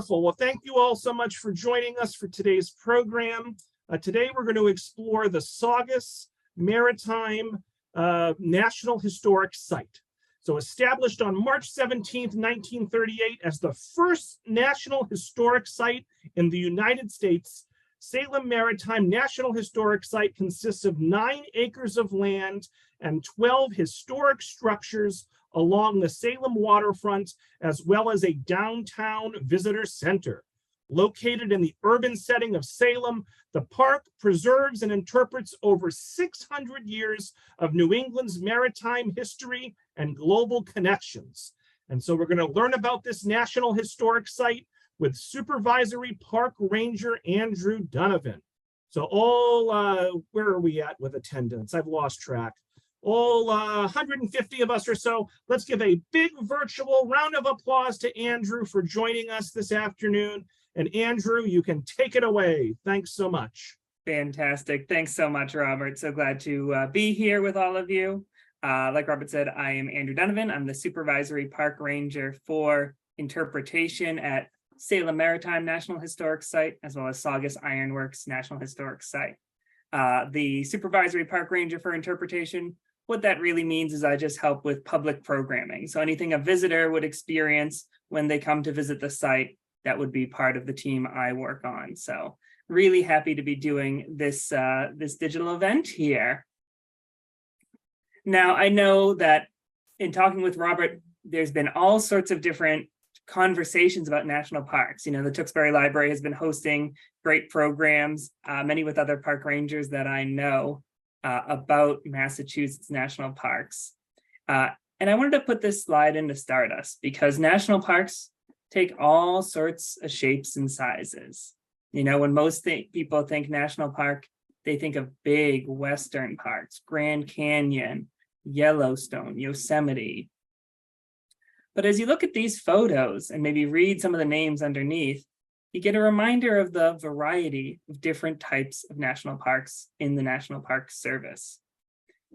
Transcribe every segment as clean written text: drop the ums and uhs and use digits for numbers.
Wonderful. Well, thank you all so much for joining us for today's program. Today, we're going to explore the Saugus Maritime National Historic Site. So established on March 17th, 1938 as the first National Historic Site in the United States, Salem Maritime National Historic Site consists of 9 acres of land and 12 historic structures along the Salem waterfront, as well as a downtown visitor center. Located in the urban setting of Salem, the park preserves and interprets over 600 years of New England's maritime history and global connections. And so we're going to learn about this National Historic Site with Supervisory Park Ranger Andrew Donovan. So where are we at with attendance? I've lost track. All 150 of us or so. Let's give a big virtual round of applause to Andrew for joining us this afternoon. And Andrew, you can take it away. Thanks so much. Fantastic. Thanks so much, Robert. So glad to be here with all of you. Like Robert said, I am Andrew Donovan. I'm the Supervisory Park Ranger for Interpretation at Salem Maritime National Historic Site, as well as Saugus Ironworks National Historic Site. The Supervisory Park Ranger for Interpretation, what that really means is I just help with public programming. So anything a visitor would experience when they come to visit the site, that would be part of the team I work on. So really happy to be doing this, this digital event here. Now, I know that in talking with Robert, there's been all sorts of different conversations about national parks. You know, the Tewksbury Library has been hosting great programs, many with other park rangers that I know about Massachusetts national parks. And I wanted to put this slide in to start us because national parks take all sorts of shapes and sizes. You know, when most people think national park, they think of big Western parks, Grand Canyon, Yellowstone, Yosemite. But as you look at these photos and maybe read some of the names underneath, you get a reminder of the variety of different types of national parks in the National Park Service.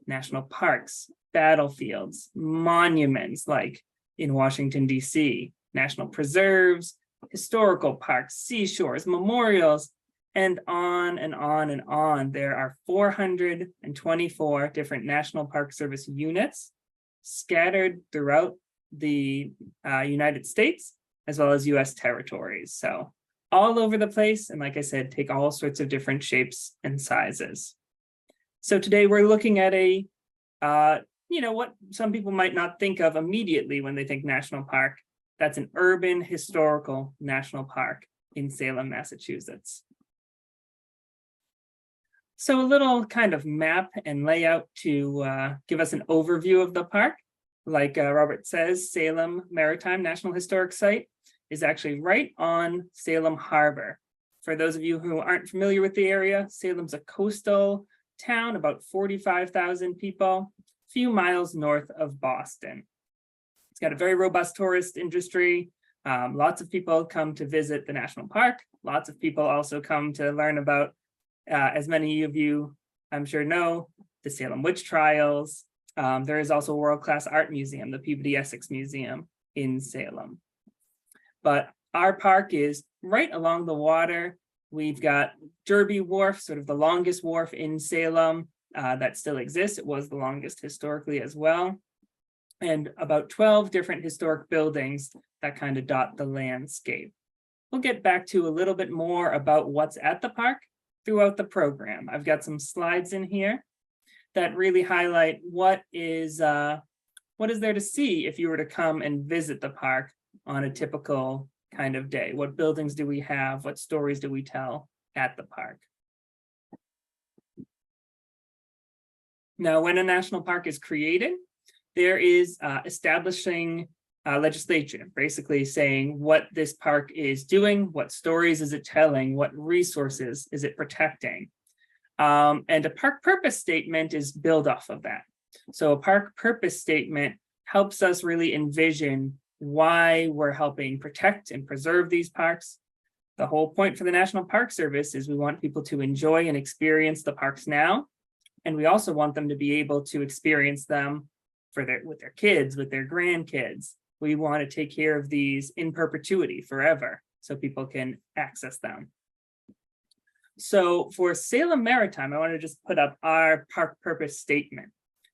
National parks, battlefields, monuments like in Washington, D.C., national preserves, historical parks, seashores, memorials, and on and on and on. There are 424 different National Park Service units scattered throughout the United States, as well as U.S. territories. So all over the place. And like I said, take all sorts of different shapes and sizes. So today we're looking at a, what some people might not think of immediately when they think national park. That's an urban historical national park in Salem, Massachusetts. So a little kind of map and layout to give us an overview of the park. Like Robert says, Salem Maritime National Historic Site is actually right on Salem Harbor. For those of you who aren't familiar with the area, Salem's a coastal town, about 45,000 people, a few miles north of Boston. It's got a very robust tourist industry. Lots of people come to visit the national park. Lots of people also come to learn about, as many of you I'm sure know, the Salem witch trials. There is also a world-class art museum, the Peabody Essex Museum in Salem. But our park is right along the water. We've got Derby Wharf, sort of the longest wharf in Salem that still exists. It was the longest historically as well. And about 12 different historic buildings that kind of dot the landscape. We'll get back to a little bit more about what's at the park throughout the program. I've got some slides in here that really highlight what is there to see if you were to come and visit the park on a typical kind of day. What buildings do we have? What stories do we tell at the park? Now, when a national park is created, there is establishing legislation, basically saying what this park is doing, what stories is it telling, what resources is it protecting. And a park purpose statement is built off of that. So a park purpose statement helps us really envision why we're helping protect and preserve these parks. The whole point for the National Park Service is we want people to enjoy and experience the parks now. And we also want them to be able to experience them with their kids, with their grandkids. We want to take care of these in perpetuity forever. so people can access them. So for Salem Maritime, I want to just put up our park purpose statement.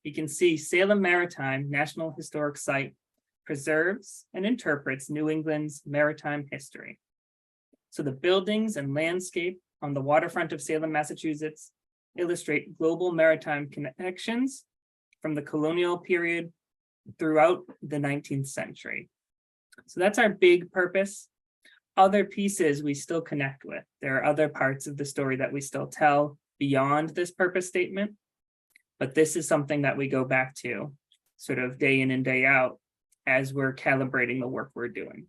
You can see Salem Maritime National Historic Site preserves and interprets New England's maritime history. So the buildings and landscape on the waterfront of Salem, Massachusetts illustrate global maritime connections from the colonial period throughout the 19th century. So that's our big purpose. Other pieces we still connect with. There are other parts of the story that we still tell beyond this purpose statement, but this is something that we go back to sort of day in and day out as we're calibrating the work we're doing.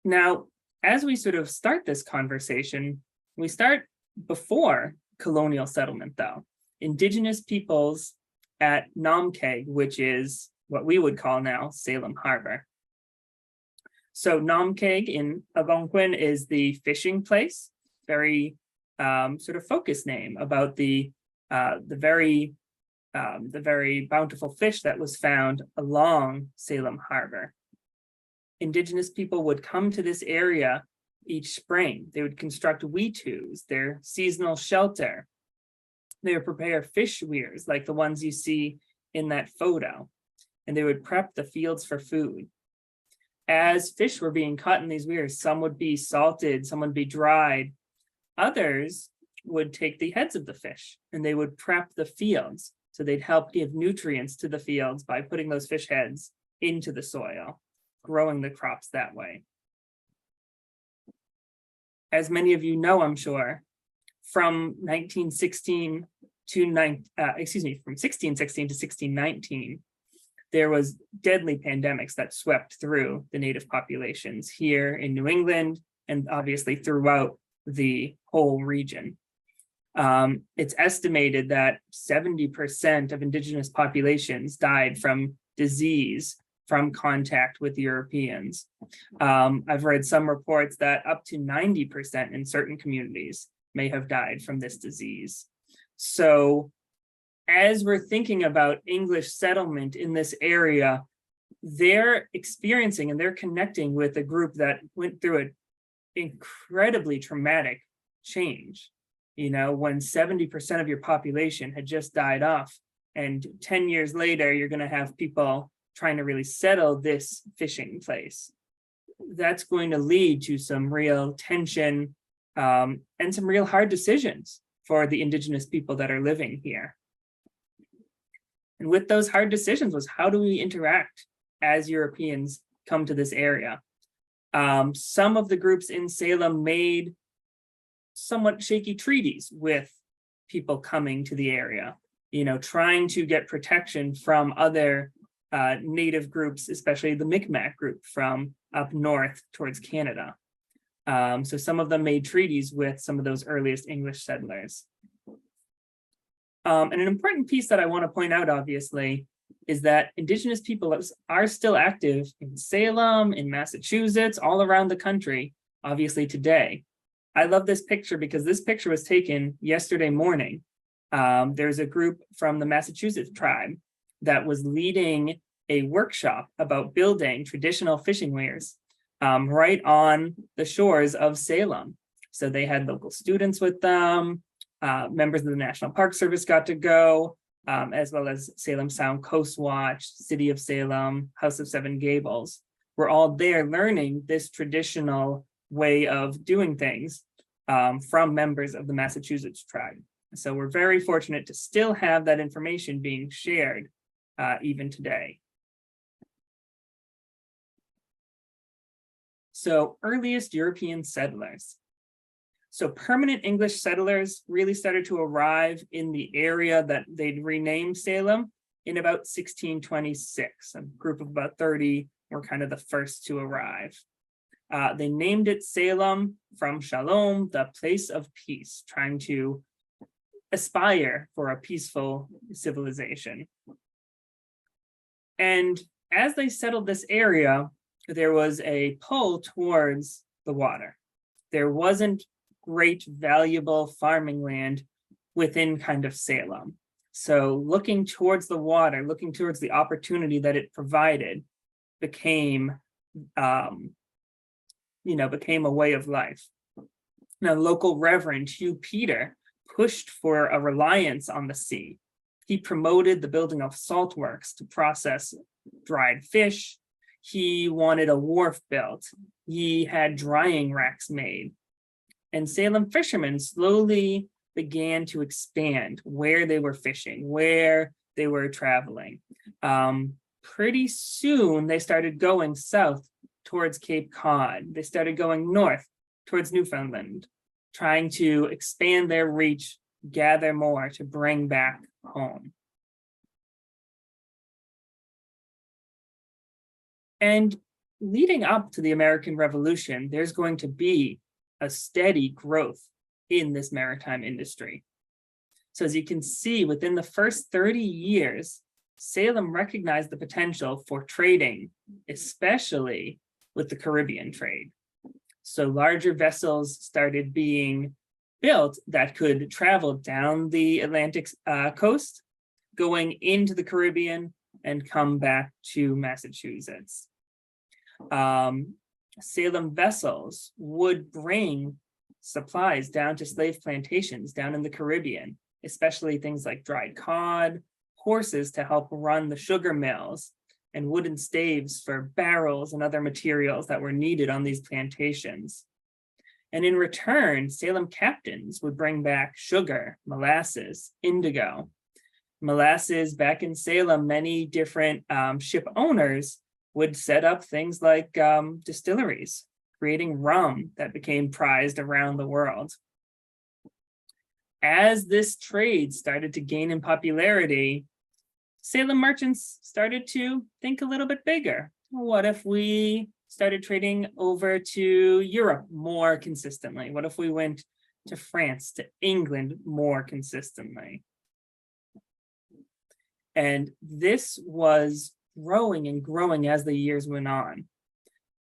Now, as we sort of start this conversation, we start before colonial settlement, though. Indigenous peoples at Namkeg, which is what we would call now Salem Harbor. So Namkeg in Algonquin is the fishing place, very sort of focused name about the very bountiful fish that was found along Salem Harbor. Indigenous people would come to this area each spring. They would construct weetus, their seasonal shelter. They would prepare fish weirs like the ones you see in that photo, and they would prep the fields for food. As fish were being caught in these weirs, some would be salted, some would be dried. Others would take the heads of the fish and they would prep the fields. So they'd help give nutrients to the fields by putting those fish heads into the soil, growing the crops that way. As many of you know, I'm sure, from 1616 to 1619, there was deadly pandemics that swept through the native populations here in New England and obviously throughout the whole region. It's estimated that 70% of indigenous populations died from disease from contact with Europeans. I've read some reports that up to 90% in certain communities may have died from this disease. So as we're thinking about English settlement in this area, they're experiencing and they're connecting with a group that went through an incredibly traumatic change. You know, when 70% of your population had just died off, and 10 years later, you're going to have people trying to really settle this fishing place. That's going to lead to some real tension and some real hard decisions for the indigenous people that are living here. And with those hard decisions was, how do we interact as Europeans come to this area? Some of the groups in Salem made somewhat shaky treaties with people coming to the area, you know, trying to get protection from other native groups, especially the Mi'kmaq group from up north towards Canada. So some of them made treaties with some of those earliest English settlers. And an important piece that I want to point out, obviously, is that indigenous people are still active in Salem, in Massachusetts, all around the country, obviously today. I love this picture because this picture was taken yesterday morning. There's a group from the Massachusetts tribe that was leading a workshop about building traditional fishing weirs right on the shores of Salem. So they had local students with them, members of the National Park Service got to go, as well as Salem Sound Coast Watch, City of Salem, House of Seven Gables. We're all there learning this traditional way of doing things from members of the Massachusetts tribe. So we're very fortunate to still have that information being shared even today. So earliest European settlers. So permanent English settlers really started to arrive in the area that they'd renamed Salem in about 1626. A group of about 30 were kind of the first to arrive. They named it Salem from Shalom, the place of peace, trying to aspire for a peaceful civilization. And as they settled this area, there was a pull towards the water. There wasn't great valuable farming land within kind of Salem. So looking towards the water, looking towards the opportunity that it provided, became, became a way of life. Now, local Reverend Hugh Peter pushed for a reliance on the sea. He promoted the building of salt works to process dried fish. He wanted a wharf built. He had drying racks made. And Salem fishermen slowly began to expand where they were fishing, where they were traveling. Pretty soon, they started going south towards Cape Cod. They started going north towards Newfoundland, trying to expand their reach, gather more to bring back home. And leading up to the American Revolution, there's going to be a steady growth in this maritime industry. So as you can see, within the first 30 years, Salem recognized the potential for trading, especially with the Caribbean trade. So larger vessels started being built that could travel down the Atlantic coast, going into the Caribbean and come back to Massachusetts. Salem vessels would bring supplies down to slave plantations down in the Caribbean, especially things like dried cod, horses to help run the sugar mills, and wooden staves for barrels and other materials that were needed on these plantations. And in return, Salem captains would bring back sugar, molasses, indigo. Molasses back in Salem, many different ship owners would set up things like distilleries, creating rum that became prized around the world. As this trade started to gain in popularity, Salem merchants started to think a little bit bigger. What if we started trading over to Europe more consistently? What if we went to France, to England more consistently? And this was growing and growing as the years went on.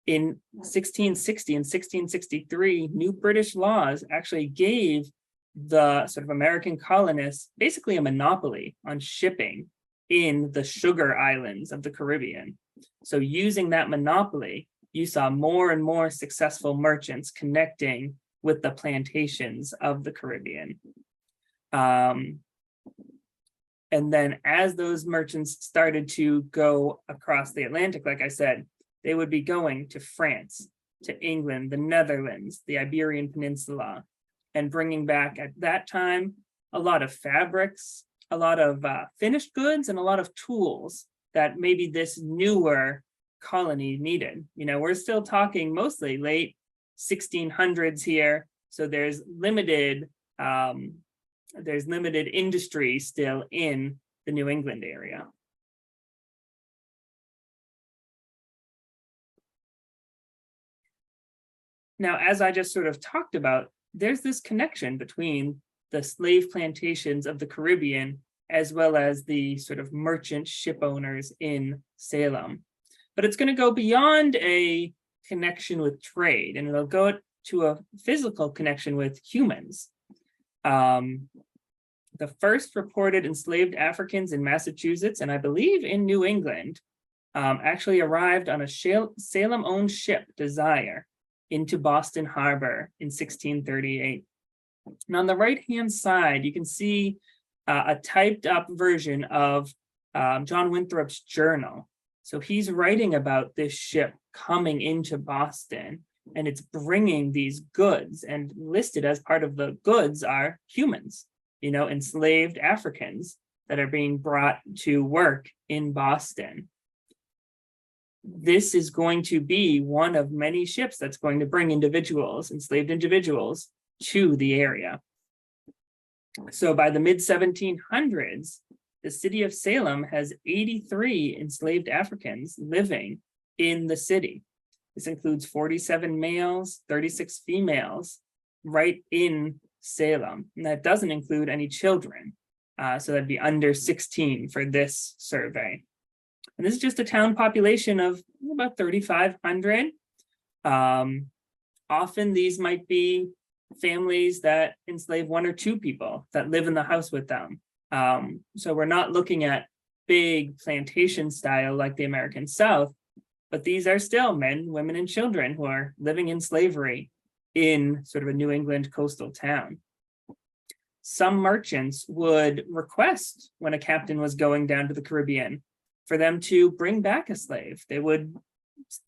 In 1660 and 1663, new British laws actually gave the sort of American colonists basically a monopoly on shipping in the sugar islands of the Caribbean. So using that monopoly, you saw more and more successful merchants connecting with the plantations of the Caribbean. And then as those merchants started to go across the Atlantic, like I said, they would be going to France, to England, the Netherlands, the Iberian Peninsula, and bringing back at that time a lot of fabrics, a lot of finished goods, and a lot of tools that maybe this newer colony needed. You know, we're still talking mostly late 1600s here, so there's limited industry still in the New England area. Now, as I just sort of talked about, there's this connection between the slave plantations of the Caribbean as well as the sort of merchant ship owners in Salem. But it's going to go beyond a connection with trade, and it'll go to a physical connection with humans. The first reported enslaved Africans in Massachusetts, and I believe in New England, actually arrived on a Salem-owned ship, Desire, into Boston Harbor in 1638. And on the right-hand side, you can see a typed-up version of John Winthrop's journal. So he's writing about this ship coming into Boston, and it's bringing these goods, and listed as part of the goods are humans, you know, enslaved Africans that are being brought to work in Boston. This is going to be one of many ships that's going to bring individuals, enslaved individuals, to the area. So by the mid-1700s, the city of Salem has 83 enslaved Africans living in the city. This includes 47 males, 36 females, right in Salem. And that doesn't include any children. So that'd be under 16 for this survey. And this is just a town population of about 3,500. Often these might be families that enslave one or two people that live in the house with them. So we're not looking at big plantation style like the American South, but these are still men, women, and children who are living in slavery in sort of a New England coastal town. Some merchants would request when a captain was going down to the Caribbean for them to bring back a slave. They would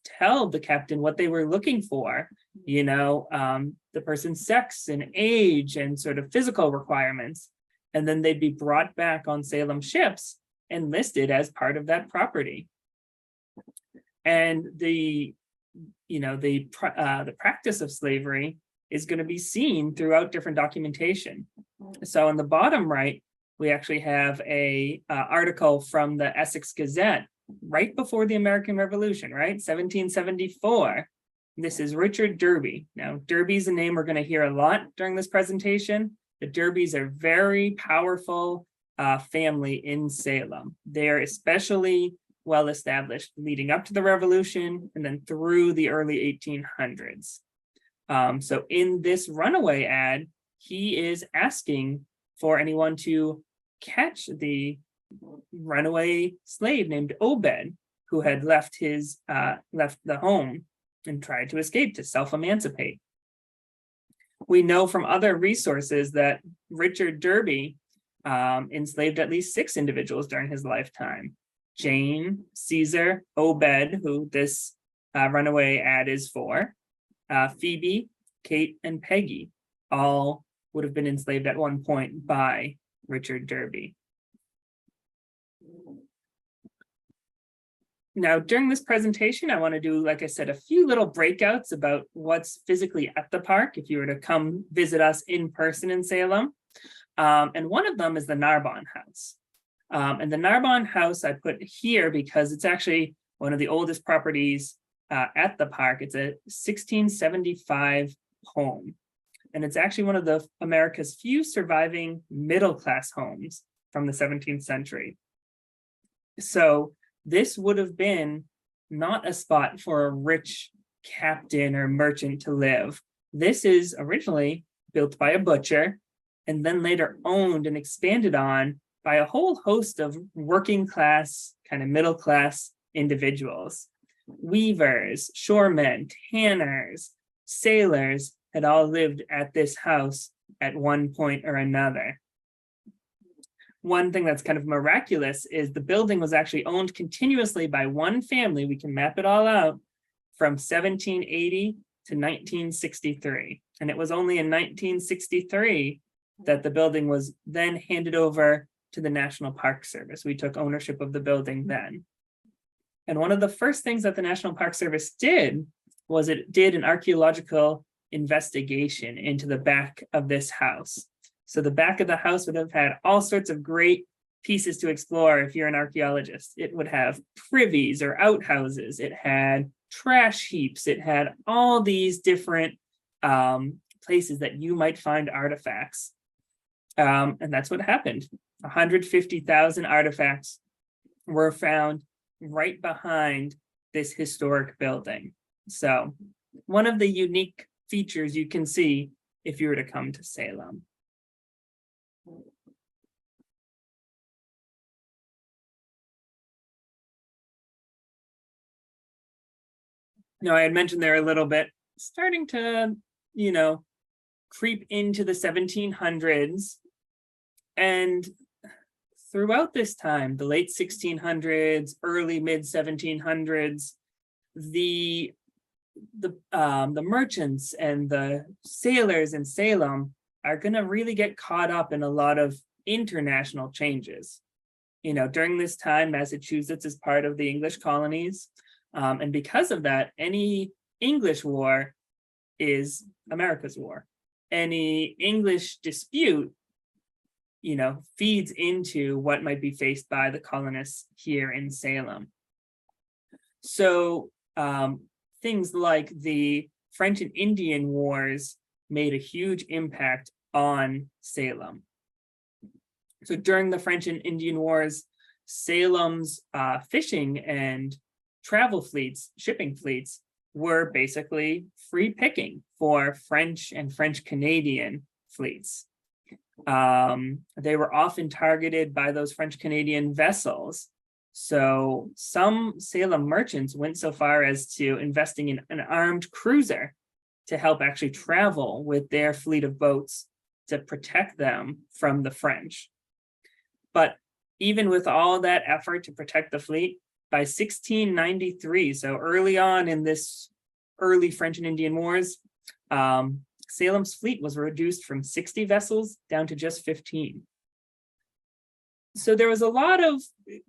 tell the captain what they were looking for, the person's sex and age and sort of physical requirements. And then they'd be brought back on Salem ships and listed as part of that property. And the practice of slavery is going to be seen throughout different documentation. So on the bottom right, we actually have a article from the Essex Gazette right before the American Revolution, right? 1774. This is Richard Derby. Now, Derby's a name we're going to hear a lot during this presentation. The Derbys are very powerful family in Salem. They're especially well established leading up to the Revolution and then through the early 1800s. So in this runaway ad, he is asking for anyone to catch the runaway slave named Obed, who had left the home and tried to escape, to self-emancipate. We know from other resources that Richard Derby enslaved at least 6 individuals during his lifetime. Jane, Caesar, Obed, who this runaway ad is for, Phoebe, Kate, and Peggy, all would have been enslaved at one point by Richard Derby. Now, during this presentation, I want to do, like I said, a few little breakouts about what's physically at the park if you were to come visit us in person in Salem. And one of them is the Narbonne House. And the Narbonne House I put here because it's actually one of the oldest properties at the park. It's a 1675 home. And it's actually one of the America's few surviving middle-class homes from the 17th century. So this would have been not a spot for a rich captain or merchant to live. This is originally built by a butcher and then later owned and expanded on by a whole host of working class, kind of middle class individuals. Weavers, shoremen, tanners, sailors had all lived at this house at one point or another. One thing that's kind of miraculous is the building was actually owned continuously by one family. We can map it all out from 1780 to 1963. And it was only in 1963 that the building was then handed over to the National Park Service. We took ownership of the building then. And one of the first things that the National Park Service did was it did an archaeological investigation into the back of this house. So the back of the house would have had all sorts of great pieces to explore if you're an archaeologist. It would have privies or outhouses. It had trash heaps. It had all these different places that you might find artifacts. And that's what happened. 150,000 artifacts were found right behind this historic building. So one of the unique features you can see if you were to come to Salem. Now, I had mentioned there a little bit, starting to, creep into the 1700s. And throughout this time, the late 1600s, early mid 1700s, the merchants and the sailors in Salem are going to really get caught up in a lot of international changes. During this time, Massachusetts is part of the English colonies. And because of that, any English war is America's war. Any English dispute, feeds into what might be faced by the colonists here in Salem. So things like the French and Indian Wars made a huge impact on Salem. So during the French and Indian Wars, Salem's fishing and travel fleets, shipping fleets, were basically free picking for French and French Canadian fleets. They were often targeted by those French Canadian vessels. So some Salem merchants went so far as to investing in an armed cruiser to help actually travel with their fleet of boats to protect them from the French. But even with all that effort to protect the fleet, by 1693, so early on in this early French and Indian Wars, Salem's fleet was reduced from 60 vessels down to just 15. So there was a lot of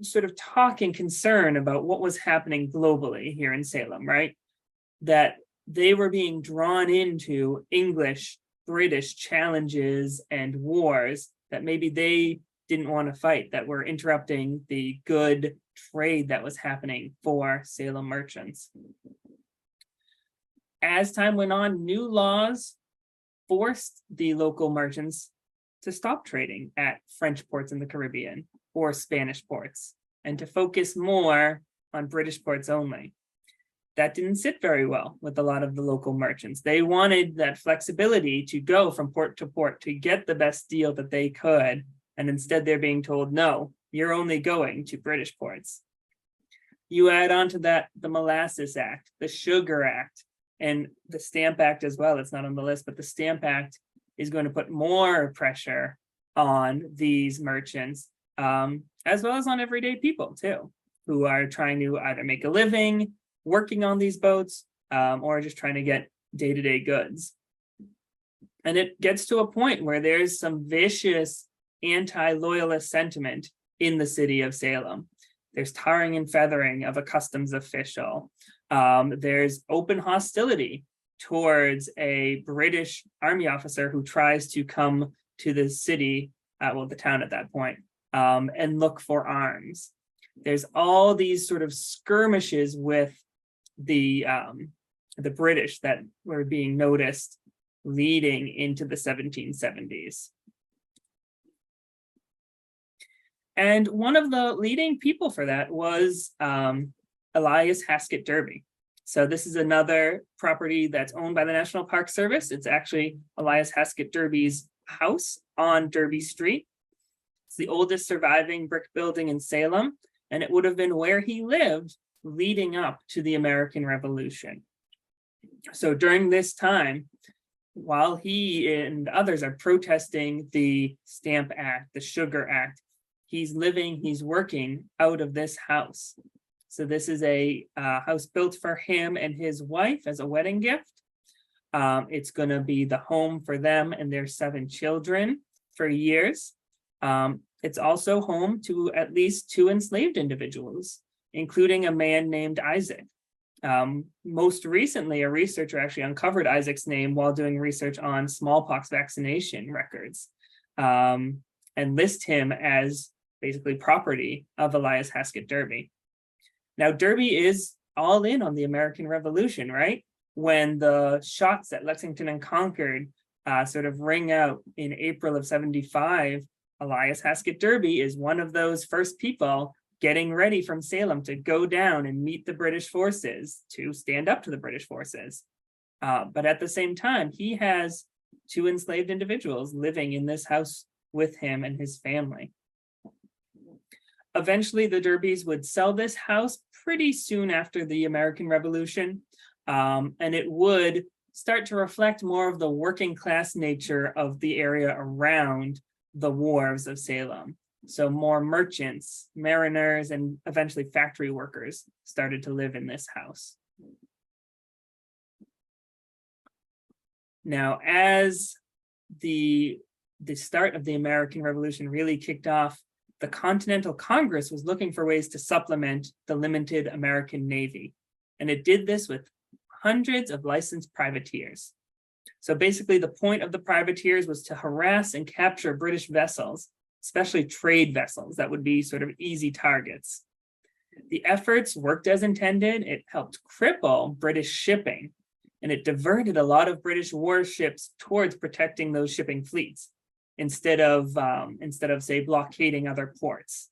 sort of talk and concern about what was happening globally here in Salem, right? That they were being drawn into English, British challenges and wars that maybe they didn't want to fight, that were interrupting the good trade that was happening for Salem merchants. As time went on, new laws forced the local merchants to stop trading at French ports in the Caribbean or Spanish ports, and to focus more on British ports only. That didn't sit very well with a lot of the local merchants. They wanted that flexibility to go from port to port to get the best deal that they could, and instead they're being told, no, you're only going to British ports. You add on to that the Molasses Act, the Sugar Act, and the Stamp Act as well. It's not on the list, but the Stamp Act is going to put more pressure on these merchants, as well as on everyday people too, who are trying to either make a living working on these boats, or just trying to get day-to-day goods. And it gets to a point where there's some vicious anti-loyalist sentiment in the city of Salem. There's tarring and feathering of a customs official. There's open hostility towards a British army officer who tries to come to the city, the town at that point, and look for arms. There's all these sort of skirmishes with the British that were being noticed leading into the 1770s. And one of the leading people for that was Elias Haskett Derby. So this is another property that's owned by the National Park Service. It's actually Elias Haskett Derby's house on Derby Street. It's the oldest surviving brick building in Salem, and it would have been where he lived leading up to the American Revolution. So during this time, while he and others are protesting the Stamp Act, the Sugar Act, he's working out of this house. So this is a house built for him and his wife as a wedding gift. It's going to be the home for them and their 7 children for years. It's also home to at least 2 enslaved individuals, including a man named Isaac. Most recently, a researcher actually uncovered Isaac's name while doing research on smallpox vaccination records, and list him as basically property of Elias Haskett Derby. Now, Derby is all in on the American Revolution, right? When the shots at Lexington and Concord sort of ring out in April of 75, Elias Haskett Derby is one of those first people getting ready from Salem to go down and meet the British forces, to stand up to the British forces. But at the same time, he has 2 enslaved individuals living in this house with him and his family. Eventually, the Derbys would sell this house pretty soon after the American Revolution, and it would start to reflect more of the working class nature of the area around the wharves of Salem. So more merchants, mariners, and eventually factory workers started to live in this house. Now, as the start of the American Revolution really kicked off, the Continental Congress was looking for ways to supplement the limited American Navy. And it did this with hundreds of licensed privateers. So basically, the point of the privateers was to harass and capture British vessels, especially trade vessels that would be sort of easy targets. The efforts worked as intended. It helped cripple British shipping, and it diverted a lot of British warships towards protecting those shipping fleets, instead of say blockading other ports.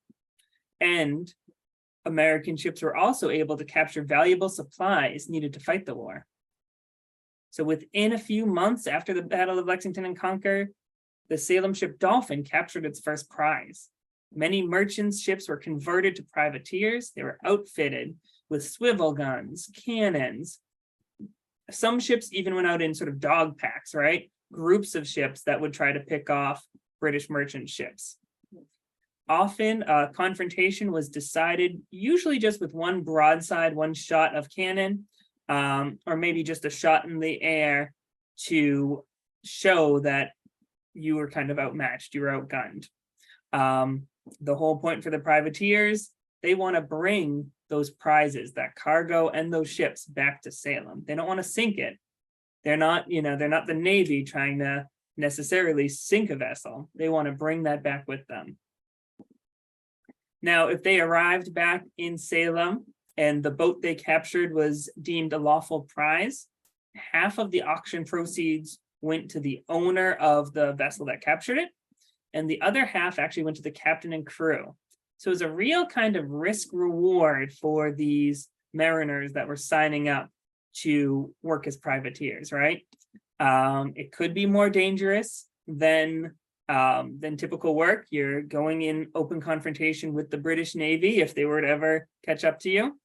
And American ships were also able to capture valuable supplies needed to fight the war. So within a few months after the Battle of Lexington and Concord, the Salem ship Dolphin captured its first prize. Many merchant ships were converted to privateers. They were outfitted with swivel guns, cannons. Some ships even went out in sort of dog packs, right? Groups of ships that would try to pick off British merchant ships. Often a confrontation was decided usually just with one broadside, one shot of cannon, or maybe just a shot in the air to show that you were kind of outmatched, you were outgunned. The whole point for the privateers, they want to bring those prizes, that cargo and those ships back to Salem. They don't want to sink it. They're not, they're not the Navy trying to necessarily sink a vessel. They want to bring that back with them. Now, if they arrived back in Salem and the boat they captured was deemed a lawful prize, half of the auction proceeds went to the owner of the vessel that captured it, and the other half actually went to the captain and crew. So it was a real kind of risk reward for these mariners that were signing up to work as privateers, right? It could be more dangerous than typical work. You're going in open confrontation with the British Navy if they were to ever catch up to you.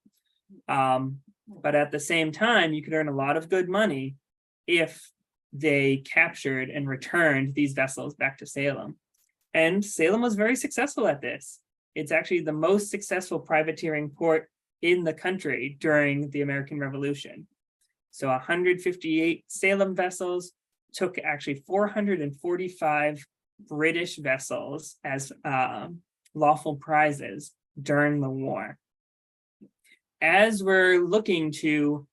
But at the same time, you could earn a lot of good money if they captured and returned these vessels back to Salem. And Salem was very successful at this. It's actually the most successful privateering port in the country during the American Revolution. So 158 Salem vessels took actually 445 British vessels as lawful prizes during the war. As we're looking to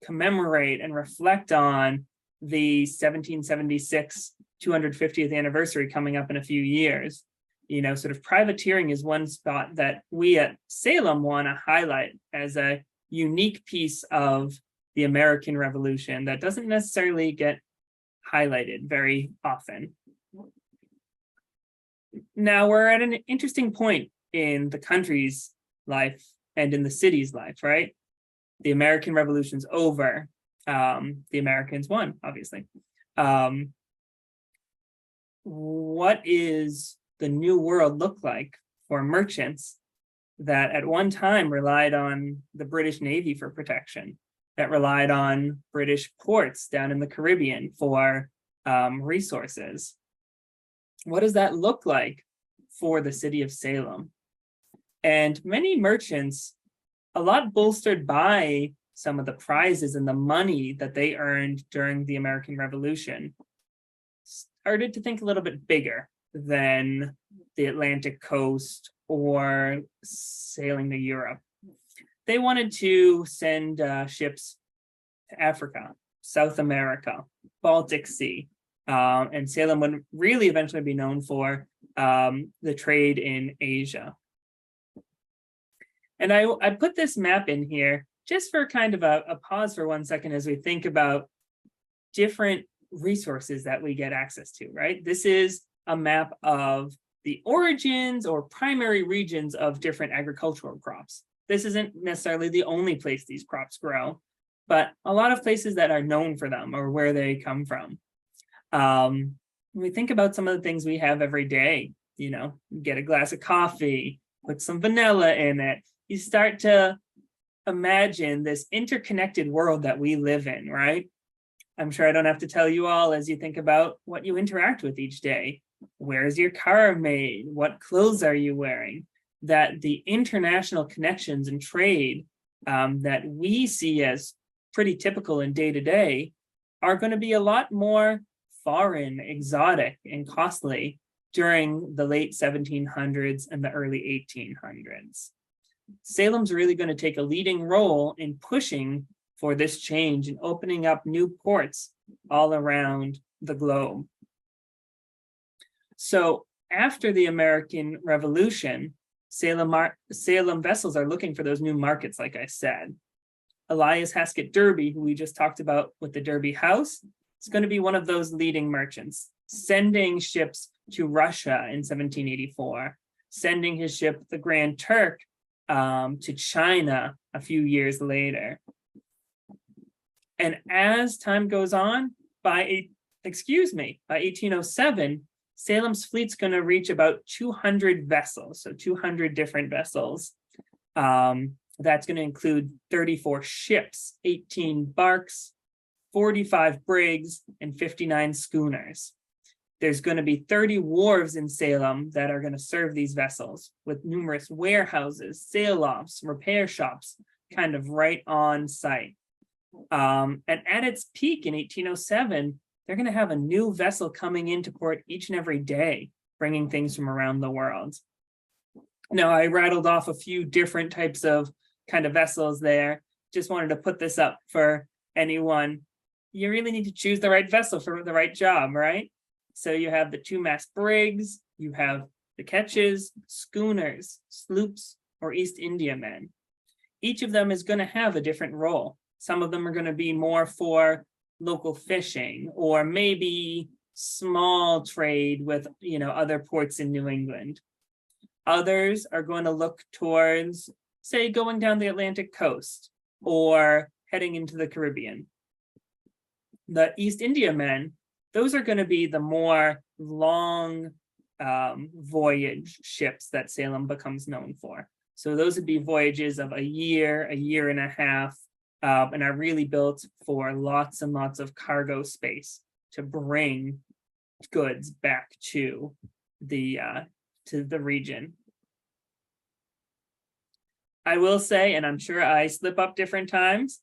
commemorate and reflect on the 1776 250th anniversary coming up in a few years, sort of privateering is one spot that we at Salem want to highlight as a unique piece of the American Revolution that doesn't necessarily get highlighted very often. Now we're at an interesting point in the country's life and in the city's life, right? The American Revolution's over. The Americans won, obviously. What is the new world look like for merchants that at one time relied on the British Navy for protection, that relied on British ports down in the Caribbean for resources? What does that look like for the city of Salem? And many merchants, a lot bolstered by some of the prizes and the money that they earned during the American Revolution, started to think a little bit bigger than the Atlantic coast or sailing to Europe. They wanted to send ships to Africa, South America, Baltic Sea, and Salem would really eventually be known for the trade in Asia. And I put this map in here just for kind of a pause for 1 second as we think about different resources that we get access to, right? This is a map of the origins or primary regions of different agricultural crops. This isn't necessarily the only place these crops grow, but a lot of places that are known for them or where they come from. When we think about some of the things we have every day, get a glass of coffee, put some vanilla in it, you start to imagine this interconnected world that we live in, right? I'm sure I don't have to tell you all as you think about what you interact with each day. Where is your car made? What clothes are you wearing? That the international connections and trade that we see as pretty typical in day-to-day are going to be a lot more foreign, exotic, and costly during the late 1700s and the early 1800s. Salem's really going to take a leading role in pushing for this change and opening up new ports all around the globe. So after the American Revolution, Salem vessels are looking for those new markets, like I said. Elias Haskett Derby, who we just talked about with the Derby House, is going to be one of those leading merchants, sending ships to Russia in 1784, sending his ship, the Grand Turk, to China a few years later. And as time goes on, by 1807, Salem's fleet's going to reach about 200 vessels, so 200 different vessels. That's going to include 34 ships, 18 barks, 45 brigs, and 59 schooners. There's going to be 30 wharves in Salem that are going to serve these vessels, with numerous warehouses, sail lofts, repair shops, kind of right on site. And at its peak in 1807, they're going to have a new vessel coming into port each and every day, bringing things from around the world. Now, I rattled off a few different types of kind of vessels there. Just wanted to put this up for anyone. You really need to choose the right vessel for the right job, right? So you have the 2-mast brigs, you have the ketches, schooners, sloops, or East Indiamen. Each of them is going to have a different role. Some of them are going to be more for local fishing, or maybe small trade with, other ports in New England. Others are going to look towards, say, going down the Atlantic coast or heading into the Caribbean. The East Indiamen, those are going to be the more long voyage ships that Salem becomes known for. So those would be voyages of a year and a half, and are really built for lots and lots of cargo space to bring goods back to the region. I will say, and I'm sure I slip up different times,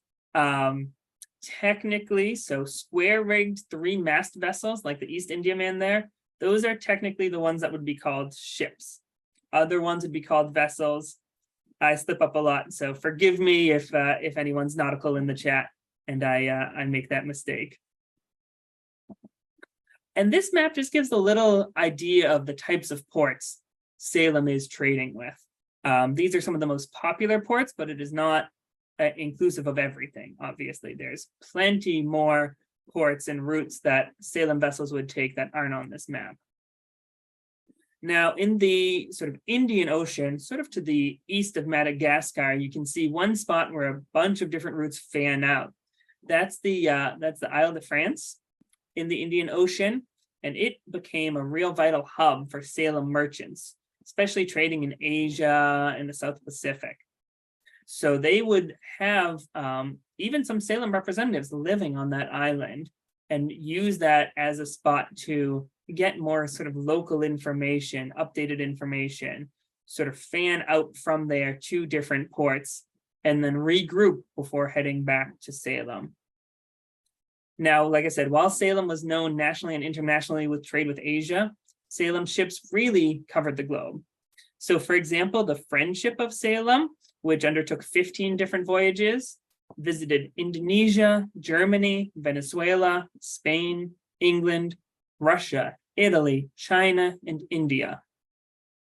technically, so square-rigged 3-mast vessels like the East Indiaman there, those are technically the ones that would be called ships. Other ones would be called vessels. I slip up a lot, so forgive me if anyone's nautical in the chat and I make that mistake. And this map just gives a little idea of the types of ports Salem is trading with. These are some of the most popular ports, but it is not inclusive of everything. Obviously, there's plenty more ports and routes that Salem vessels would take that aren't on this map. Now, in the sort of Indian Ocean, sort of to the east of Madagascar, you can see one spot where a bunch of different routes fan out. That's the Isle de France in the Indian Ocean, and it became a real vital hub for Salem merchants, especially trading in Asia and the South Pacific. So they would have even some Salem representatives living on that island and use that as a spot to get more sort of local information, updated information, sort of fan out from there to different ports, and then regroup before heading back to Salem. Now, like I said, while Salem was known nationally and internationally with trade with Asia, Salem ships really covered the globe. So, for example, the Friendship of Salem, which undertook 15 different voyages, visited Indonesia, Germany, Venezuela, Spain, England, Russia, Italy, China, and India.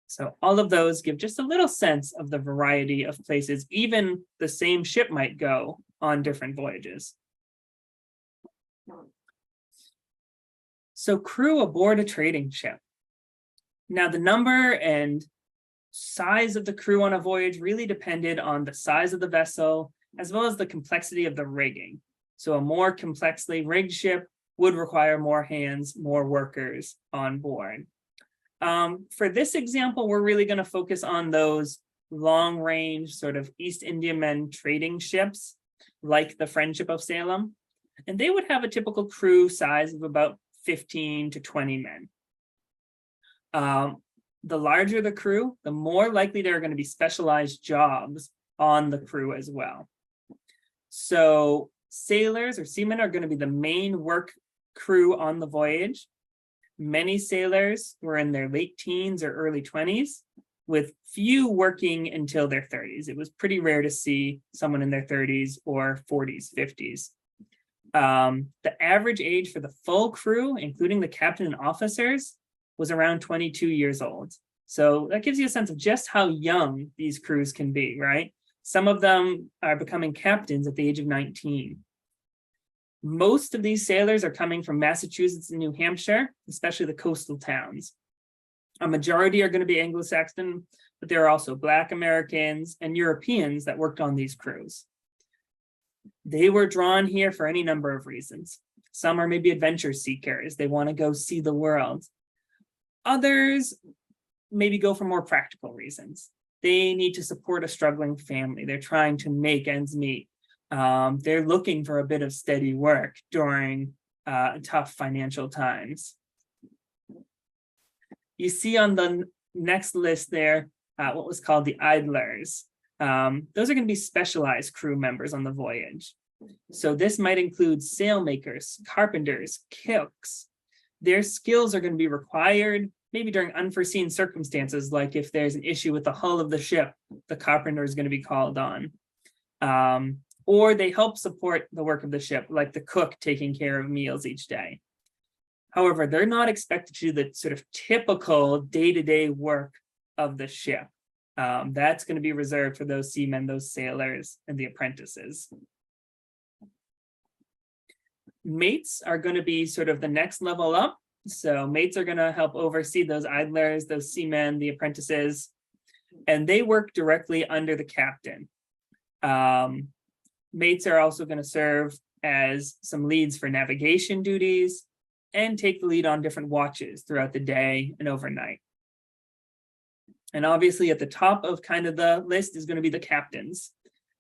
So all of those give just a little sense of the variety of places even the same ship might go on different voyages. So crew aboard a trading ship. Now the number and size of the crew on a voyage really depended on the size of the vessel, as well as the complexity of the rigging. So a more complexly rigged ship would require more hands, more workers on board. For this example, we're really going to focus on those long-range sort of East Indiaman trading ships, like the Friendship of Salem, and they would have a typical crew size of about 15 to 20 men. The larger the crew, the more likely there are going to be specialized jobs on the crew as well. So sailors or seamen are going to be the main work crew on the voyage. Many sailors were in their late teens or early 20s, with few working until their 30s. It was pretty rare to see someone in their 30s or 40s, 50s. The average age for the full crew, including the captain and officers, was around 22 years old. So that gives you a sense of just how young these crews can be, right? Some of them are becoming captains at the age of 19. Most of these sailors are coming from Massachusetts and New Hampshire, especially the coastal towns. A majority are going to be Anglo-Saxon, but there are also Black Americans and Europeans that worked on these crews. They were drawn here for any number of reasons. Some are maybe adventure seekers. They want to go see the world. Others maybe go for more practical reasons. They need to support a struggling family. They're trying to make ends meet. They're looking for a bit of steady work during tough financial times. You see on the next list there, what was called the idlers. Those are going to be specialized crew members on the voyage. So this might include sailmakers, carpenters, cooks. Their skills are going to be required maybe during unforeseen circumstances, like if there's an issue with the hull of the ship, the carpenter is going to be called on. Or they help support the work of the ship, like the cook taking care of meals each day. However, they're not expected to do the sort of typical day-to-day work of the ship. That's going to be reserved for those seamen, those sailors, and the apprentices. Mates are going to be sort of the next level up. So mates are going to help oversee those idlers, those seamen, the apprentices, and they work directly under the captain. Mates are also going to serve as some leads for navigation duties and take the lead on different watches throughout the day and overnight. And obviously at the top of kind of the list is going to be the captains.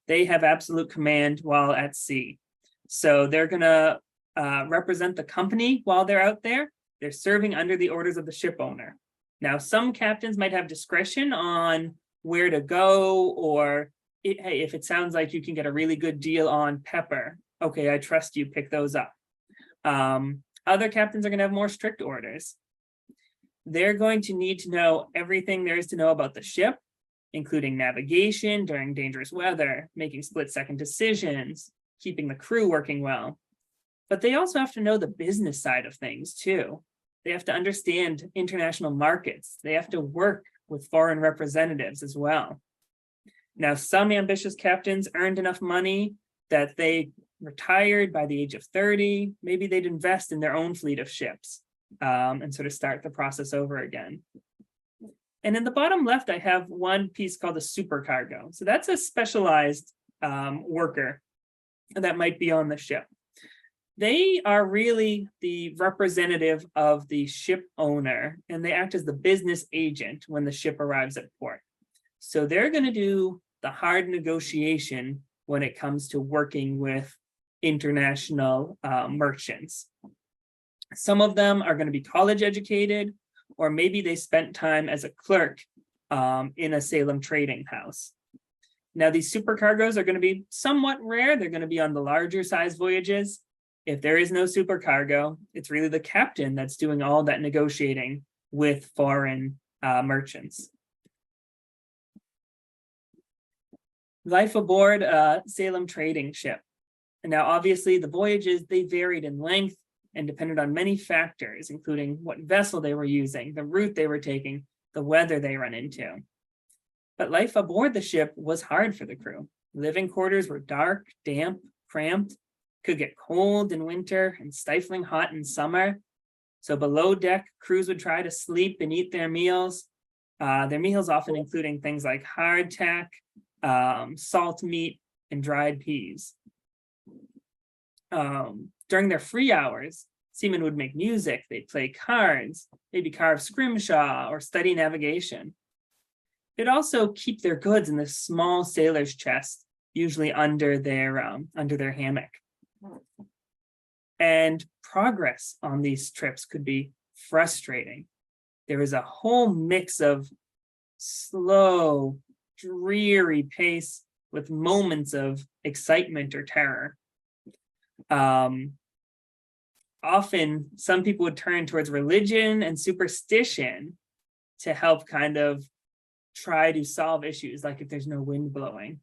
They have absolute command while at sea. So they're going to represent the company while they're out there. They're serving under the orders of the ship owner. Now, some captains might have discretion on where to go, or hey, if it sounds like you can get a really good deal on pepper, okay, I trust you, pick those up. Other captains are going to have more strict orders. They're going to need to know everything there is to know about the ship, including navigation during dangerous weather, making split-second decisions, keeping the crew working well. But they also have to know the business side of things too. They have to understand international markets. They have to work with foreign representatives as well. Now, some ambitious captains earned enough money that they retired by the age of 30. Maybe they'd invest in their own fleet of ships and sort of start the process over again. And in the bottom left, I have one piece called a supercargo. So that's a specialized worker that might be on the ship. They are really the representative of the ship owner, and they act as the business agent when the ship arrives at port. So they're going to do the hard negotiation when it comes to working with international merchants. Some of them are going to be college educated, or maybe they spent time as a clerk in a Salem trading house. Now, these supercargoes are going to be somewhat rare. They're going to be on the larger size voyages. If there is no supercargo, it's really the captain that's doing all that negotiating with foreign merchants. Life aboard a Salem trading ship. And now, obviously, the voyages, they varied in length and depended on many factors, including what vessel they were using, the route they were taking, the weather they run into. But life aboard the ship was hard for the crew. Living quarters were dark, damp, cramped, could get cold in winter and stifling hot in summer. So below deck, crews would try to sleep and eat their meals. Their meals often including things like hardtack, salt meat, and dried peas. During their free hours, seamen would make music, they'd play cards, maybe carve scrimshaw or study navigation. They'd also keep their goods in this small sailor's chest, usually under their hammock. And progress on these trips could be frustrating. There is a whole mix of slow, dreary pace with moments of excitement or terror. Often, some people would turn towards religion and superstition to help kind of try to solve issues, like if there's no wind blowing.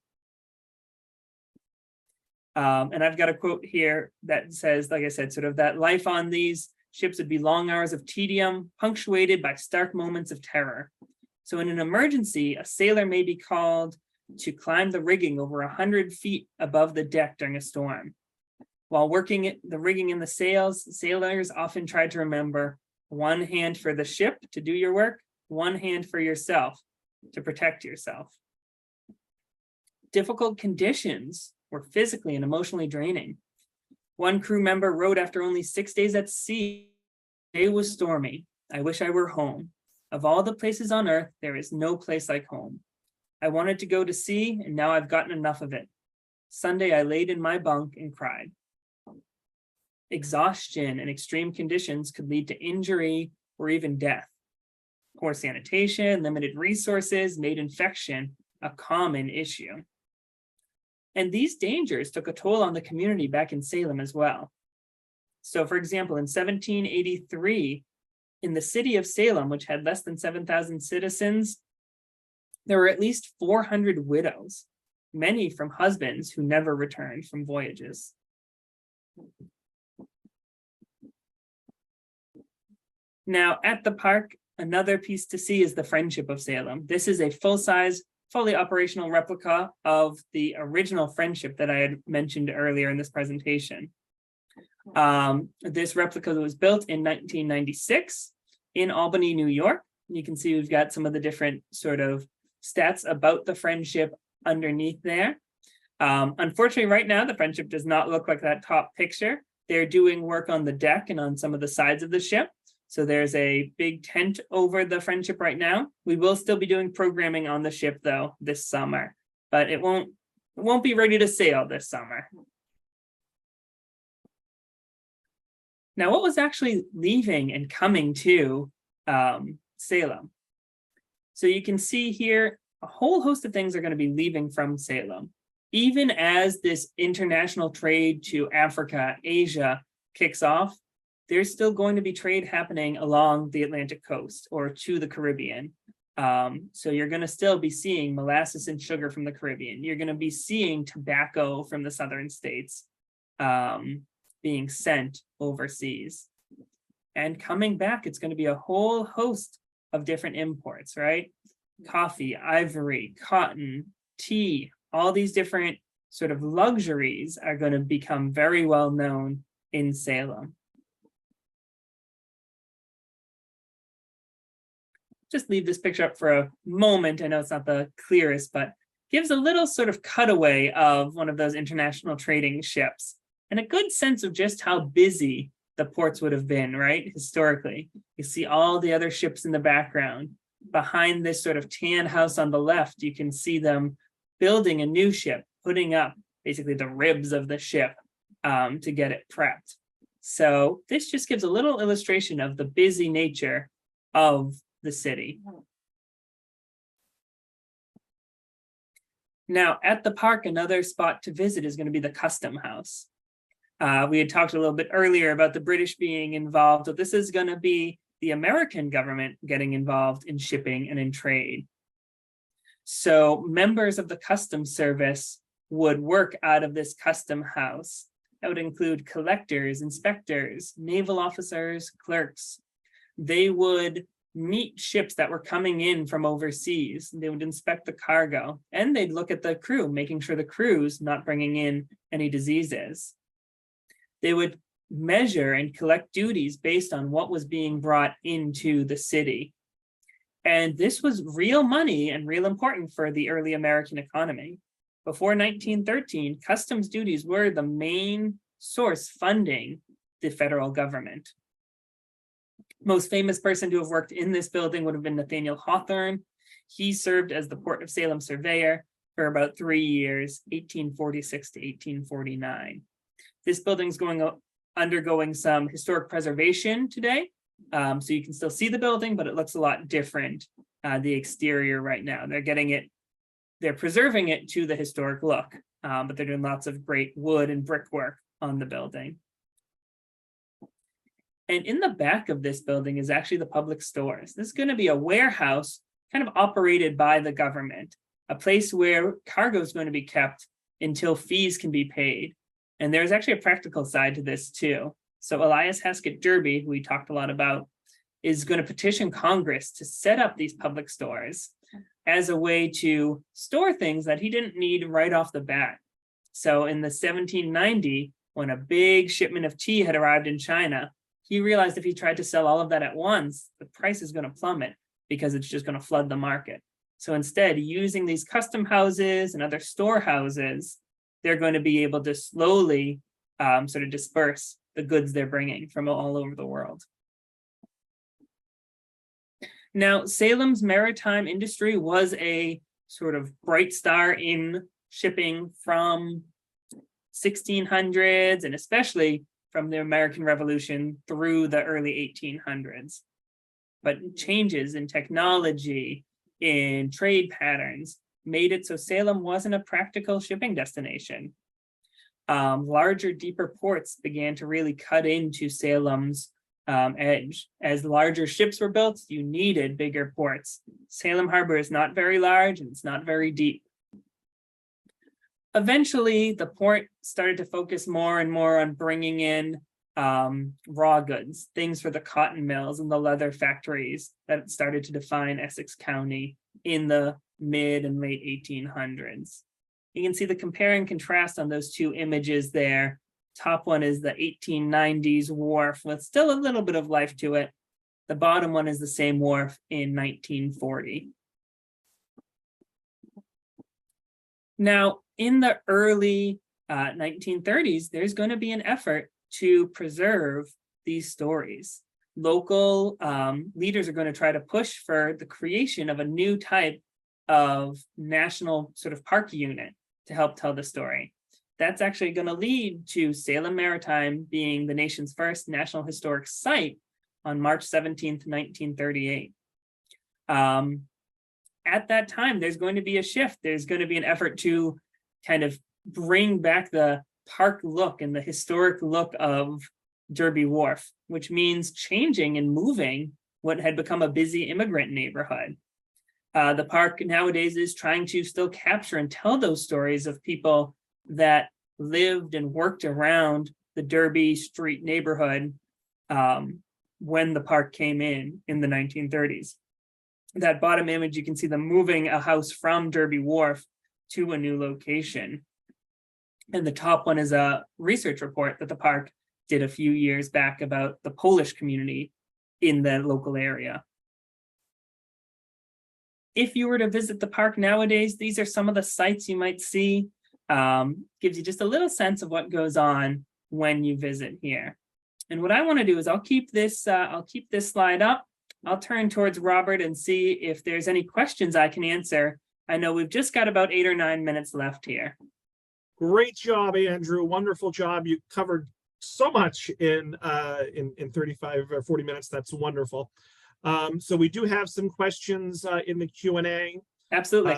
And I've got a quote here that says, like I said, sort of that life on these ships would be long hours of tedium, punctuated by stark moments of terror. So in an emergency, a sailor may be called to climb the rigging over 100 feet above the deck during a storm. While working the rigging and the sails, sailors often try to remember one hand for the ship to do your work, one hand for yourself to protect yourself. Difficult conditions were physically and emotionally draining. One crew member wrote after only 6 days at sea, the day was stormy. I wish I were home. Of all the places on earth, there is no place like home. I wanted to go to sea, and now I've gotten enough of it. Sunday, I laid in my bunk and cried. Exhaustion and extreme conditions could lead to injury or even death. Poor sanitation, limited resources made infection a common issue. And these dangers took a toll on the community back in Salem as well. So, for example, in 1783, in the city of Salem, which had less than 7,000 citizens, there were at least 400 widows, many from husbands who never returned from voyages. Now, at the park, another piece to see is the Friendship of Salem. This is a full-size, fully operational replica of the original Friendship that I had mentioned earlier in this presentation. This replica was built in 1996 in Albany, New York. You can see we've got some of the different sort of stats about the Friendship underneath there. Unfortunately, right now, the Friendship does not look like that top picture. They're doing work on the deck and on some of the sides of the ship. So there's a big tent over the Friendship right now. We will still be doing programming on the ship, though, this summer, but it won't be ready to sail this summer. Now, what was actually leaving and coming to Salem? So you can see here, a whole host of things are going to be leaving from Salem. Even as this international trade to Africa, Asia kicks off, there's still going to be trade happening along the Atlantic coast or to the Caribbean. So you're going to still be seeing molasses and sugar from the Caribbean. You're going to be seeing tobacco from the southern states being sent overseas. And coming back, it's going to be a whole host of different imports, right? Coffee, ivory, cotton, tea, all these different sort of luxuries are going to become very well known in Salem. Just leave this picture up for a moment. I know it's not the clearest, but gives a little sort of cutaway of one of those international trading ships and a good sense of just how busy the ports would have been, right? Historically, you see all the other ships in the background. Behind this sort of tan house on the left, you can see them building a new ship, putting up basically the ribs of the ship to get it prepped. So this just gives a little illustration of the busy nature of the city. Now, at the park, another spot to visit is going to be the Custom House. We had talked a little bit earlier about the British being involved, but this is going to be the American government getting involved in shipping and in trade. So members of the Customs Service would work out of this custom house. That would include collectors, inspectors, naval officers, clerks. They would meet ships that were coming in from overseas. They would inspect the cargo and they'd look at the crew, making sure the crew's not bringing in any diseases. They would measure and collect duties based on what was being brought into the city. And this was real money and real important for the early American economy. Before 1913, customs duties were the main source funding the federal government. Most famous person to have worked in this building would have been Nathaniel Hawthorne. He served as the Port of Salem surveyor for about 3 years, 1846 to 1849. This building's undergoing some historic preservation today. So you can still see the building, but it looks a lot different, the exterior right now. They're preserving it to the historic look, but they're doing lots of great wood and brickwork on the building. And in the back of this building is actually the public stores. This is going to be a warehouse kind of operated by the government, a place where cargo is going to be kept until fees can be paid. And there's actually a practical side to this too. So Elias Haskett Derby, who we talked a lot about, is going to petition Congress to set up these public stores as a way to store things that he didn't need right off the bat. So in the 1790, when a big shipment of tea had arrived in China, he realized if he tried to sell all of that at once, the price is going to plummet because it's just going to flood the market. So instead, using these custom houses and other storehouses, they're going to be able to slowly sort of disperse the goods they're bringing from all over the world. Now, Salem's maritime industry was a sort of bright star in shipping from 1600s and especially from the American Revolution through the early 1800s. But changes in technology, in trade patterns, made it so Salem wasn't a practical shipping destination. Larger, deeper ports began to really cut into Salem's edge. As larger ships were built, you needed bigger ports. Salem Harbor is not very large and it's not very deep. Eventually, the port started to focus more and more on bringing in raw goods, things for the cotton mills and the leather factories that started to define Essex County in the mid and late 1800s. You can see the compare and contrast on those two images there. Top one is the 1890s wharf with still a little bit of life to it. The bottom one is the same wharf in 1940. Now, in the early 1930s, there's going to be an effort to preserve these stories. Local leaders are going to try to push for the creation of a new type of national sort of park unit to help tell the story. That's actually going to lead to Salem Maritime being the nation's first National Historic Site on March 17th, 1938. At that time, there's going to be a shift. There's going to be an effort to kind of bring back the park look and the historic look of Derby Wharf, which means changing and moving what had become a busy immigrant neighborhood. The park nowadays is trying to still capture and tell those stories of people that lived and worked around the Derby Street neighborhood when the park came in the 1930s. That bottom image, you can see them moving a house from Derby Wharf to a new location. And the top one is a research report that the park did a few years back about the Polish community in the local area. If you were to visit the park nowadays, these are some of the sights you might see. Gives you just a little sense of what goes on when you visit here. And what I want to do is I'll keep this slide up. I'll turn towards Robert and see if there's any questions I can answer. I know we've just got about 8 or 9 minutes left here. Great job, Andrew. Wonderful job. You covered so much in 35 or 40 minutes. That's wonderful. So we do have some questions in the Q&A. Absolutely.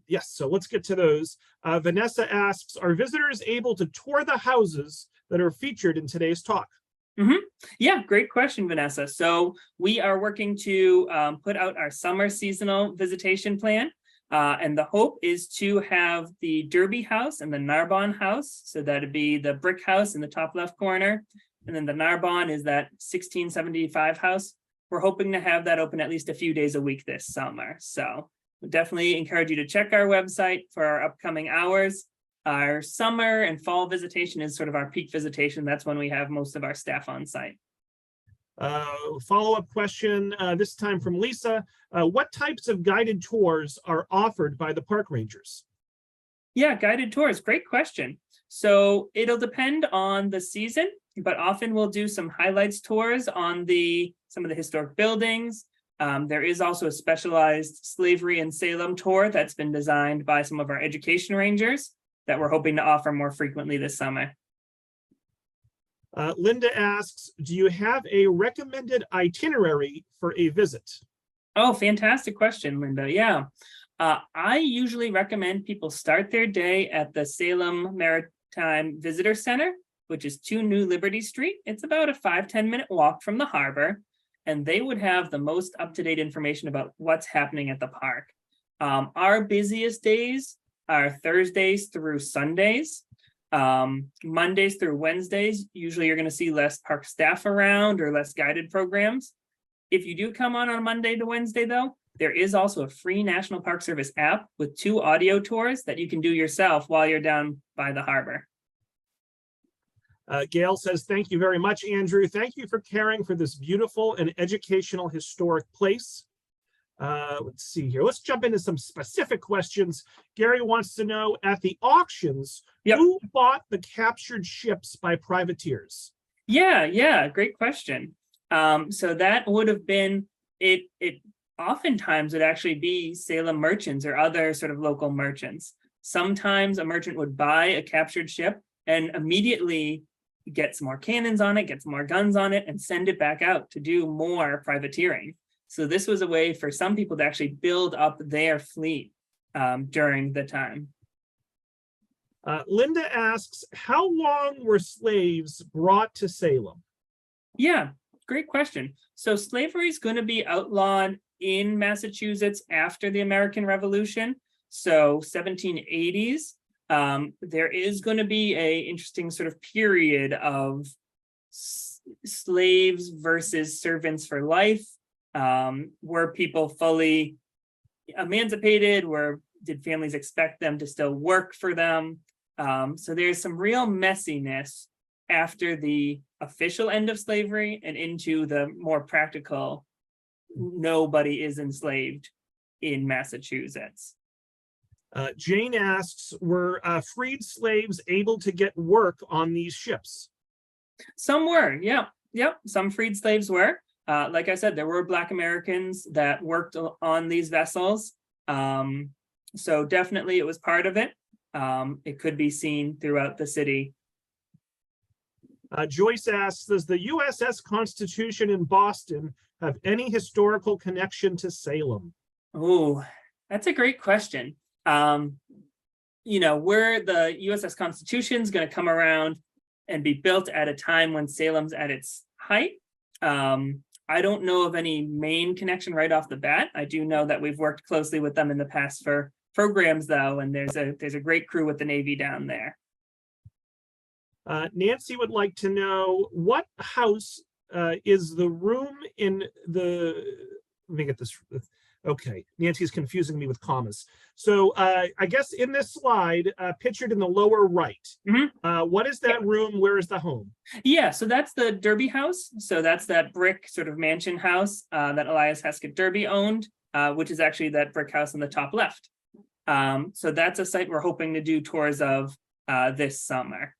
Yes, so let's get to those. Vanessa asks, are visitors able to tour the houses that are featured in today's talk? Yeah, great question, Vanessa. So we are working to put out our summer seasonal visitation plan. And the hope is to have the Derby House and the Narbonne House. So that'd be the brick house in the top left corner. And then the Narbonne is that 1675 house. We're hoping to have that open at least a few days a week this summer. So we definitely encourage you to check our website for our upcoming hours. Our summer and fall visitation is sort of our peak visitation. That's when we have most of our staff on site. Follow-up question, this time from Lisa. What types of guided tours are offered by the park rangers? Yeah, guided tours, great question. So it'll depend on the season, but often we'll do some highlights tours on some of the historic buildings. There is also a specialized slavery in Salem tour that's been designed by some of our education rangers that we're hoping to offer more frequently this summer. Linda asks, do you have a recommended itinerary for a visit? Oh, fantastic question, Linda. Yeah. I usually recommend people start their day at the Salem Maritime Visitor Center, which is 2 New Liberty Street. It's about a 5-10 minute walk from the harbor, and they would have the most up-to-date information about what's happening at the park. Our busiest days are Thursdays through Sundays. Mondays through Wednesdays, usually you're going to see less park staff around or less guided programs. If you do come on Monday to Wednesday, though, there is also a free National Park Service app with 2 audio tours that you can do yourself while you're down by the harbor. Gail says, thank you very much, Andrew. Thank you for caring for this beautiful and educational historic place. Let's see here. Let's jump into some specific questions. Gary wants to know, at the auctions, who bought the captured ships by privateers? Yeah, great question. So that would have been, it oftentimes would actually be Salem merchants or other sort of local merchants. Sometimes a merchant would buy a captured ship and immediately get some more cannons on it, get some more guns on it, and send it back out to do more privateering. So this was a way for some people to actually build up their fleet during the time. Linda asks, how long were slaves brought to Salem? Yeah, great question. So slavery is going to be outlawed in Massachusetts after the American Revolution. So 1780s. There is going to be a interesting sort of period of slaves versus servants for life. Were people fully emancipated? Did families expect them to still work for them? So there's some real messiness after the official end of slavery and into the more practical, nobody is enslaved in Massachusetts. Jane asks, were freed slaves able to get work on these ships? Some were, yeah. Some freed slaves were. Like I said, there were Black Americans that worked on these vessels. So definitely it was part of it. It could be seen throughout the city. Joyce asks, does the USS Constitution in Boston have any historical connection to Salem? Oh, that's a great question. Where the USS Constitution is going to come around and be built at a time when Salem's at its height. I don't know of any main connection right off the bat. I do know that we've worked closely with them in the past for programs, though, and there's a great crew with the Navy down there. Nancy would like to know, what house is the room in the, let me get this. Okay, Nancy's confusing me with commas. So I guess in this slide, pictured in the lower right, what is that room? Where is the home? Yeah, so that's the Derby House. So that's that brick sort of mansion house that Elias Heskett Derby owned, which is actually that brick house in the top left. So that's a site we're hoping to do tours of this summer.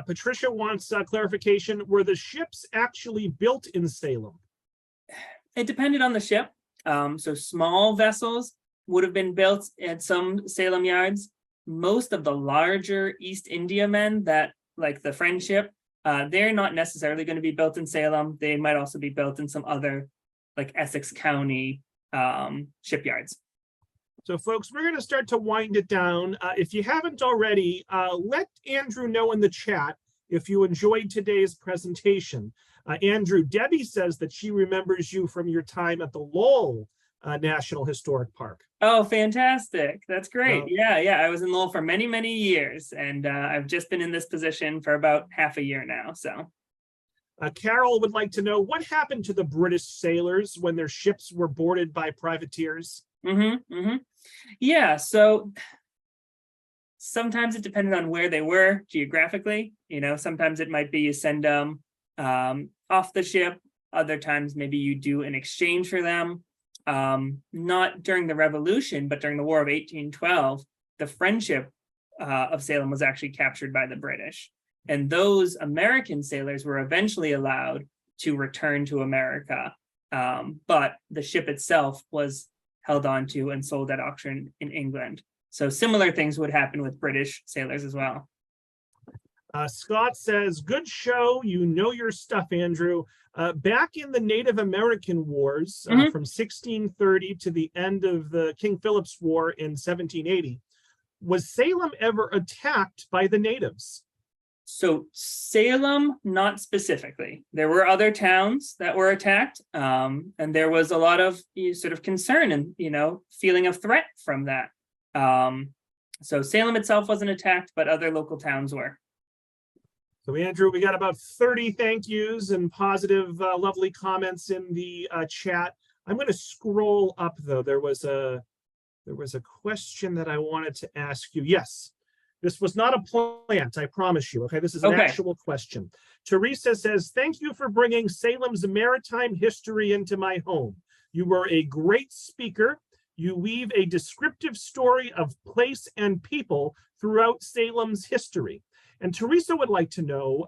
Patricia wants clarification. Were the ships actually built in Salem? It depended on the ship. So small vessels would have been built at some Salem yards. Most of the larger East Indiamen, that like the Friendship, they're not necessarily going to be built in Salem. They might also be built in some other like Essex County shipyards. So folks, we're going to start to wind it down. If you haven't already, let Andrew know in the chat if you enjoyed today's presentation. Andrew, Debbie says that she remembers you from your time at the Lowell National Historic Park. Oh, fantastic. That's great. Yeah. I was in Lowell for many, many years, and I've just been in this position for about half a year now. So Carol would like to know, what happened to the British sailors when their ships were boarded by privateers? Yeah, so sometimes it depended on where they were geographically. Sometimes it might be you send them off the ship. Other times maybe you do an exchange for them. Not during the Revolution, but during the War of 1812, the Friendship of Salem was actually captured by the British. And those American sailors were eventually allowed to return to America. But the ship itself was held on to and sold at auction in England. So similar things would happen with British sailors as well. Scott says, good show. You know your stuff, Andrew. Back in the Native American Wars from 1630 to the end of the King Philip's War in 1780, was Salem ever attacked by the natives? So Salem, not specifically. There were other towns that were attacked, and there was a lot of sort of concern and feeling of threat from that. So Salem itself wasn't attacked, but other local towns were. So Andrew, we got about 30 thank yous and positive, lovely comments in the chat. I'm going to scroll up though. There was a question that I wanted to ask you. Yes. This was not a plant, I promise you. Okay, this is an actual question. Teresa says, thank you for bringing Salem's maritime history into my home. You were a great speaker. You weave a descriptive story of place and people throughout Salem's history. And Teresa would like to know,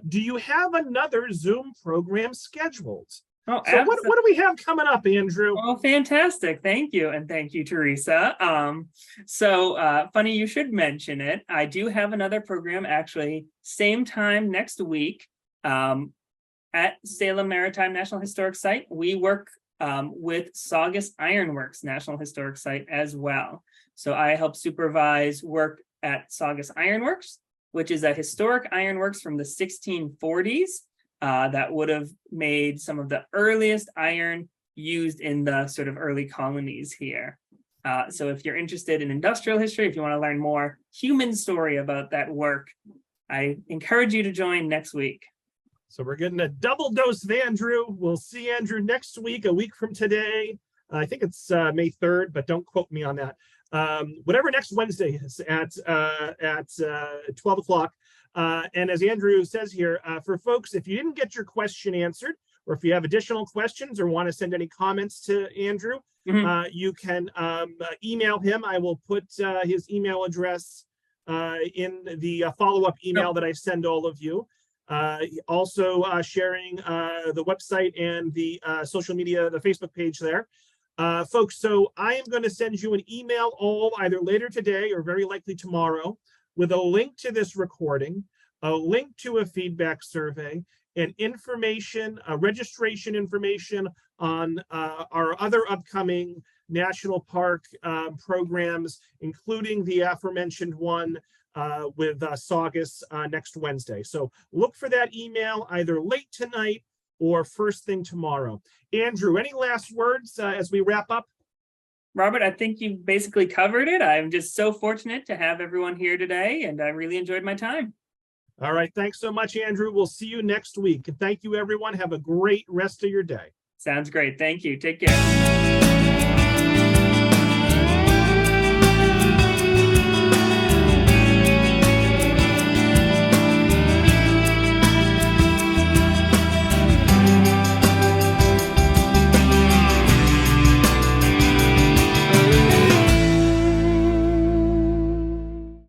do you have another Zoom program scheduled? Oh, So what do we have coming up, Andrew? Oh, fantastic. Thank you. And thank you, Teresa. Funny you should mention it. I do have another program actually same time next week at Salem Maritime National Historic Site. We work with Saugus Ironworks National Historic Site as well. So I help supervise work at Saugus Ironworks, which is a historic ironworks from the 1640s. That would have made some of the earliest iron used in the sort of early colonies here. So if you're interested in industrial history, if you want to learn more human story about that work, I encourage you to join next week. So we're getting a double dose of Andrew. We'll see Andrew next week, a week from today. I think it's May 3rd, but don't quote me on that. Whatever next Wednesday is at 12 o'clock. And as Andrew says here, for folks, if you didn't get your question answered, or if you have additional questions or want to send any comments to Andrew, you can email him. I will put his email address in the follow-up email that I send all of you. Also sharing the website and the social media, the Facebook page there. Folks, so I am going to send you an email either later today or very likely tomorrow with a link to this recording, a link to a feedback survey, and information, registration information on our other upcoming national park programs, including the aforementioned one with Saugus next Wednesday. So look for that email either late tonight or first thing tomorrow. Andrew, any last words as we wrap up? Robert, I think you basically covered it. I'm just so fortunate to have everyone here today, and I really enjoyed my time. All right. Thanks so much, Andrew. We'll see you next week. And thank you, everyone. Have a great rest of your day. Sounds great. Thank you. Take care.